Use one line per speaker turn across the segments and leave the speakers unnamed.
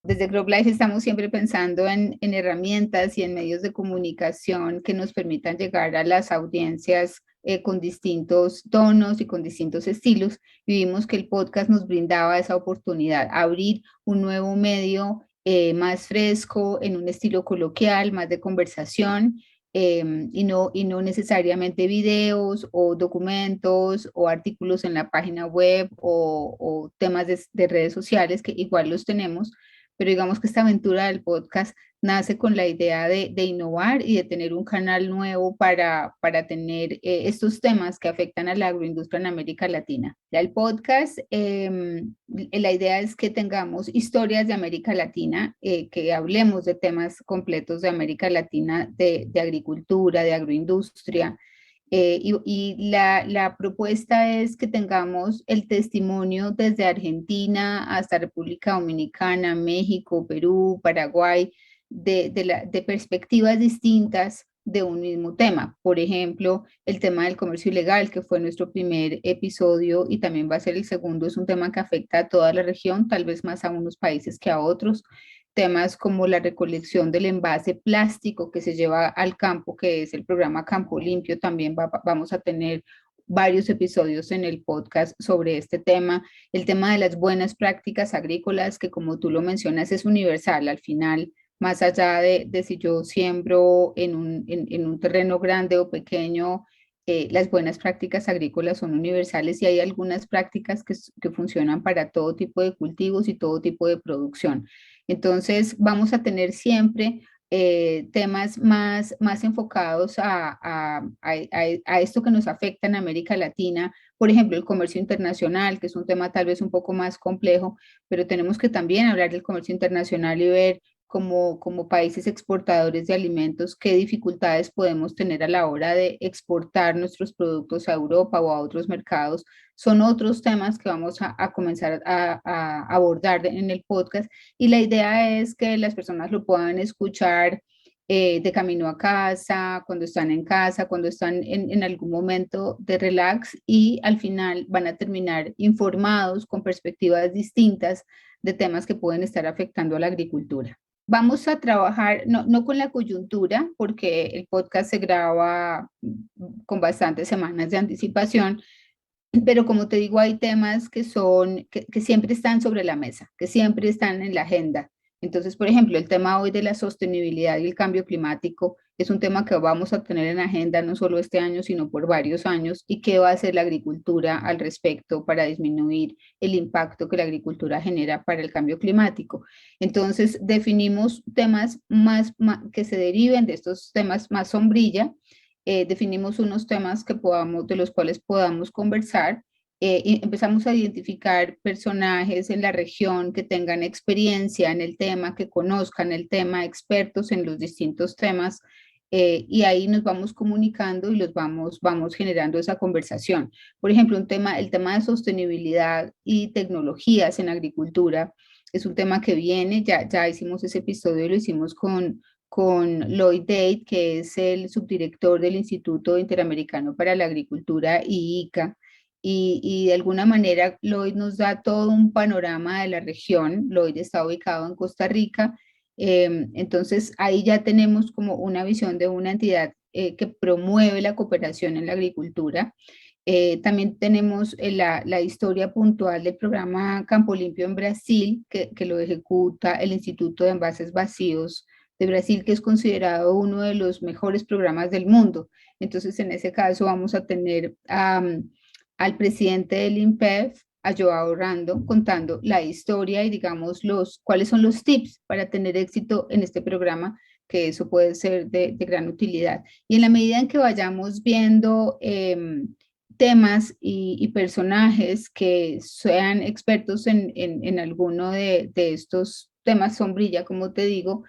Desde Growth Life estamos siempre pensando en herramientas y en medios de comunicación que nos permitan llegar a las audiencias con distintos tonos y con distintos estilos. Y vimos que el podcast nos brindaba esa oportunidad, abrir un nuevo medio más fresco, en un estilo coloquial, más de conversación. Y no necesariamente videos o documentos o artículos en la página web o temas de redes sociales, que igual los tenemos, pero digamos que esta aventura del podcast nace con la idea de innovar y de tener un canal nuevo para tener estos temas que afectan a la agroindustria en América Latina. Ya el podcast, la idea es que tengamos historias de América Latina, que hablemos de temas completos de América Latina, de agricultura, de agroindustria, la propuesta es que tengamos el testimonio desde Argentina hasta República Dominicana, México, Perú, Paraguay, de perspectivas distintas de un mismo tema. Por ejemplo, el tema del comercio ilegal, que fue nuestro primer episodio y también va a ser el segundo, es un tema que afecta a toda la región, tal vez más a unos países que a otros. Temas como la recolección del envase plástico que se lleva al campo, que es el programa Campo Limpio, también vamos a tener varios episodios en el podcast sobre este tema. El tema de las buenas prácticas agrícolas, que como tú lo mencionas, es universal al final, más allá de si yo siembro en un terreno grande o pequeño. Las buenas prácticas agrícolas son universales y hay algunas prácticas que funcionan para todo tipo de cultivos y todo tipo de producción. Entonces, vamos a tener siempre temas más enfocados a esto que nos afecta en América Latina. Por ejemplo, el comercio internacional, que es un tema tal vez un poco más complejo, pero tenemos que también hablar del comercio internacional y ver como países exportadores de alimentos, qué dificultades podemos tener a la hora de exportar nuestros productos a Europa o a otros mercados. Son otros temas que vamos a comenzar a abordar en el podcast, y la idea es que las personas lo puedan escuchar de camino a casa, cuando están en casa, cuando están en algún momento de relax, y al final van a terminar informados con perspectivas distintas de temas que pueden estar afectando a la agricultura. Vamos a trabajar, no con la coyuntura, porque el podcast se graba con bastantes semanas de anticipación, pero como te digo, hay temas que siempre están sobre la mesa, que siempre están en la agenda. Entonces, por ejemplo, el tema hoy de la sostenibilidad y el cambio climático es un tema que vamos a tener en agenda no solo este año, sino por varios años. ¿Y qué va a hacer la agricultura al respecto para disminuir el impacto que la agricultura genera para el cambio climático? Entonces, definimos temas que se deriven de estos temas más sombrilla. Definimos unos temas de los cuales podamos conversar, y empezamos a identificar personajes en la región que tengan experiencia en el tema, que conozcan el tema, expertos en los distintos temas, y ahí nos vamos comunicando y vamos generando esa conversación. Por ejemplo, el tema de sostenibilidad y tecnologías en agricultura es un tema que viene, ya hicimos ese episodio y lo hicimos con Lloyd Date, que es el subdirector del Instituto Interamericano para la Agricultura, IICA, y de alguna manera Lloyd nos da todo un panorama de la región. Lloyd está ubicado en Costa Rica, entonces ahí ya tenemos como una visión de una entidad que promueve la cooperación en la agricultura. También tenemos la historia puntual del programa Campo Limpio en Brasil, que lo ejecuta el Instituto de Envases Vacíos de Brasil, que es considerado uno de los mejores programas del mundo. Entonces, en ese caso vamos a tener al presidente del INPEF, a Joao Rando, contando la historia y digamos cuáles son los tips para tener éxito en este programa, que eso puede ser de gran utilidad. Y en la medida en que vayamos viendo temas y personajes que sean expertos en alguno de estos temas sombrilla, como te digo,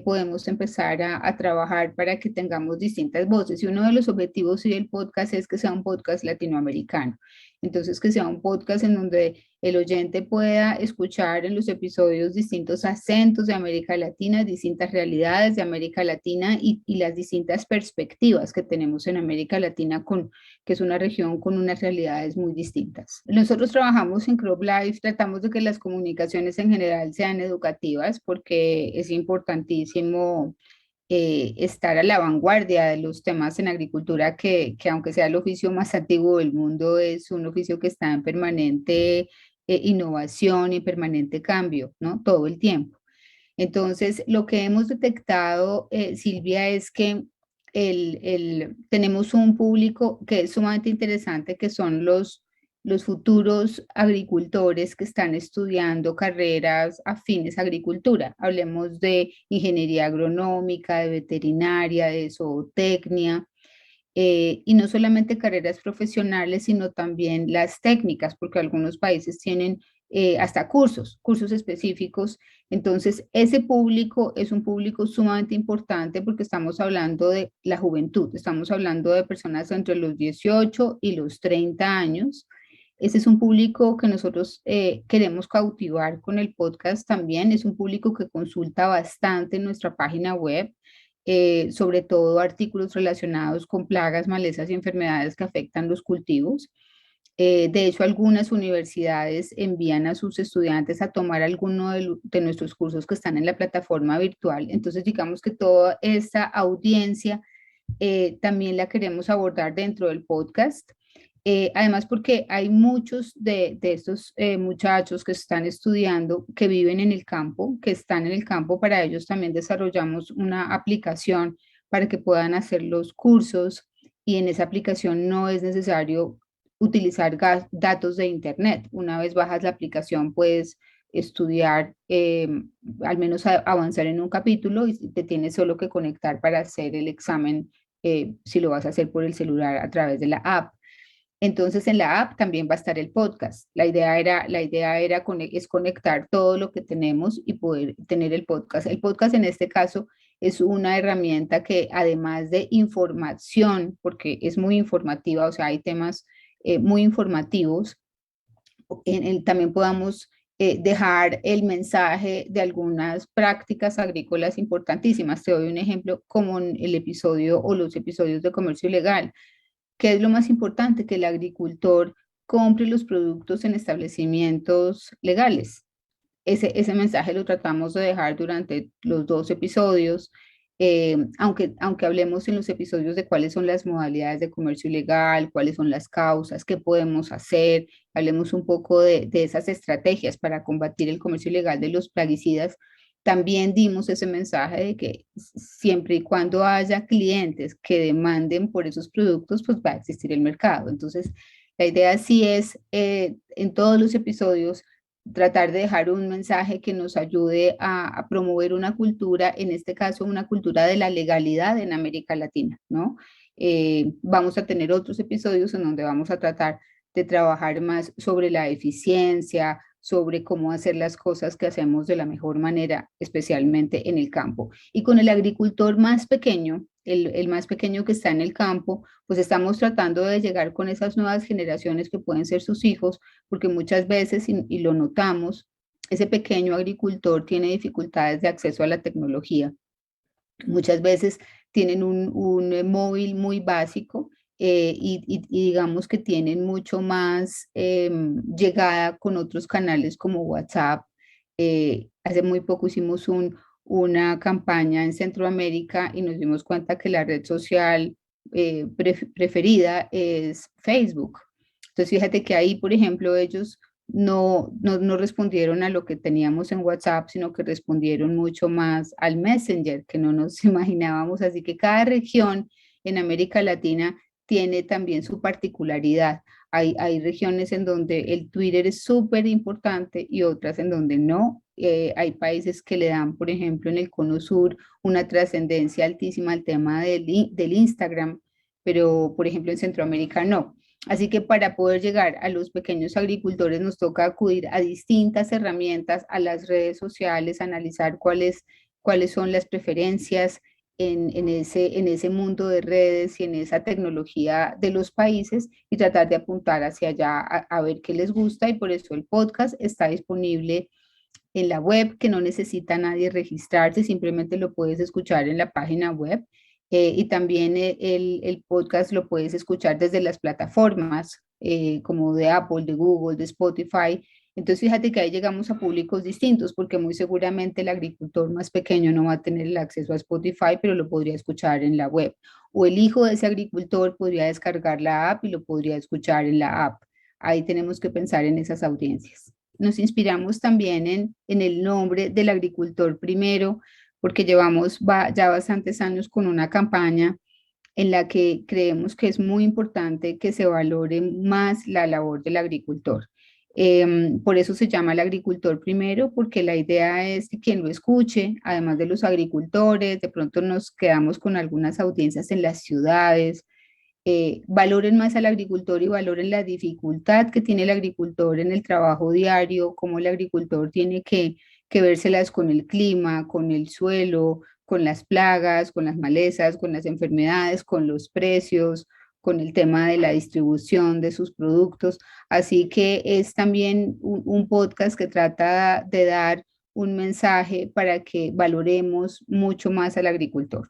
podemos empezar a trabajar para que tengamos distintas voces. Y uno de los objetivos del podcast es que sea un podcast latinoamericano. Entonces, que sea un podcast en donde el oyente pueda escuchar en los episodios distintos acentos de América Latina, distintas realidades de América Latina y las distintas perspectivas que tenemos en América Latina, que es una región con unas realidades muy distintas. Nosotros trabajamos en Crop Life, tratamos de que las comunicaciones en general sean educativas porque es importantísimo estar a la vanguardia de los temas en agricultura, que aunque sea el oficio más antiguo del mundo, es un oficio que está en permanente innovación y permanente cambio, ¿no? Todo el tiempo. Entonces, lo que hemos detectado, Silvia, es que tenemos un público que es sumamente interesante, que son los futuros agricultores que están estudiando carreras afines a agricultura. Hablemos de ingeniería agronómica, de veterinaria, de zootecnia, y no solamente carreras profesionales, sino también las técnicas, porque algunos países tienen hasta cursos específicos. Entonces, ese público es un público sumamente importante porque estamos hablando de la juventud, estamos hablando de personas entre los 18 y los 30 años. Ese es un público que nosotros queremos cautivar con el podcast también. Es un público que consulta bastante en nuestra página web, sobre todo artículos relacionados con plagas, malezas y enfermedades que afectan los cultivos. De hecho, algunas universidades envían a sus estudiantes a tomar alguno de nuestros cursos que están en la plataforma virtual. Entonces, digamos que toda esta audiencia también la queremos abordar dentro del podcast. Además, porque hay muchos de estos muchachos que están estudiando, que viven en el campo, que están en el campo. Para ellos también desarrollamos una aplicación para que puedan hacer los cursos, y en esa aplicación no es necesario utilizar datos de internet. Una vez bajas la aplicación, puedes estudiar, al menos avanzar en un capítulo, y te tienes solo que conectar para hacer el examen, si lo vas a hacer por el celular a través de la app. Entonces en la app también va a estar el podcast. Es conectar todo lo que tenemos y poder tener el podcast. El podcast en este caso es una herramienta que, además de información, porque es muy informativa, o sea, hay temas muy informativos, también podamos dejar el mensaje de algunas prácticas agrícolas importantísimas. Te doy un ejemplo como en el episodio o los episodios de comercio ilegal. ¿Qué es lo más importante? Que el agricultor compre los productos en establecimientos legales. Ese mensaje lo tratamos de dejar durante los dos episodios, aunque hablemos en los episodios de cuáles son las modalidades de comercio ilegal, cuáles son las causas, qué podemos hacer, hablemos un poco de esas estrategias para combatir el comercio ilegal de los plaguicidas. También dimos ese mensaje de que siempre y cuando haya clientes que demanden por esos productos, pues va a existir el mercado. Entonces, la idea sí es, en todos los episodios, tratar de dejar un mensaje que nos ayude a promover una cultura, en este caso una cultura de la legalidad en América Latina, ¿no? Vamos a tener otros episodios en donde vamos a tratar de trabajar más sobre la eficiencia, sobre cómo hacer las cosas que hacemos de la mejor manera, especialmente en el campo. Y con el agricultor más pequeño, el más pequeño que está en el campo, pues estamos tratando de llegar con esas nuevas generaciones que pueden ser sus hijos, porque muchas veces, y lo notamos, ese pequeño agricultor tiene dificultades de acceso a la tecnología. Muchas veces tienen un móvil muy básico, y digamos que tienen mucho más llegada con otros canales como WhatsApp. Hace muy poco hicimos una campaña en Centroamérica y nos dimos cuenta que la red social preferida es Facebook. Entonces fíjate que ahí, por ejemplo, ellos no respondieron a lo que teníamos en WhatsApp, sino que respondieron mucho más al Messenger, que no nos imaginábamos. Así que cada región en América Latina tiene también su particularidad. Hay regiones en donde el Twitter es súper importante y otras en donde no. Hay países que le dan, por ejemplo, en el Cono Sur, una trascendencia altísima al tema del Instagram, pero, por ejemplo, en Centroamérica no. Así que para poder llegar a los pequeños agricultores nos toca acudir a distintas herramientas, a las redes sociales, analizar cuáles son las preferencias, en ese mundo de redes y en esa tecnología de los países y tratar de apuntar hacia allá a ver qué les gusta, y por eso el podcast está disponible en la web, que no necesita nadie registrarse, simplemente lo puedes escuchar en la página web. Y también el podcast lo puedes escuchar desde las plataformas como de Apple, de Google, de Spotify. Entonces fíjate que ahí llegamos a públicos distintos, porque muy seguramente el agricultor más pequeño no va a tener el acceso a Spotify, pero lo podría escuchar en la web. O el hijo de ese agricultor podría descargar la app y lo podría escuchar en la app. Ahí tenemos que pensar en esas audiencias. Nos inspiramos también en el nombre del agricultor primero, porque llevamos ya bastantes años con una campaña en la que creemos que es muy importante que se valore más la labor del agricultor. Por eso se llama el agricultor primero, porque la idea es que quien lo escuche, además de los agricultores, de pronto nos quedamos con algunas audiencias en las ciudades, valoren más al agricultor y valoren la dificultad que tiene el agricultor en el trabajo diario, cómo el agricultor tiene que vérselas con el clima, con el suelo, con las plagas, con las malezas, con las enfermedades, con los precios, con el tema de la distribución de sus productos. Así que es también un podcast que trata de dar un mensaje para que valoremos mucho más al agricultor.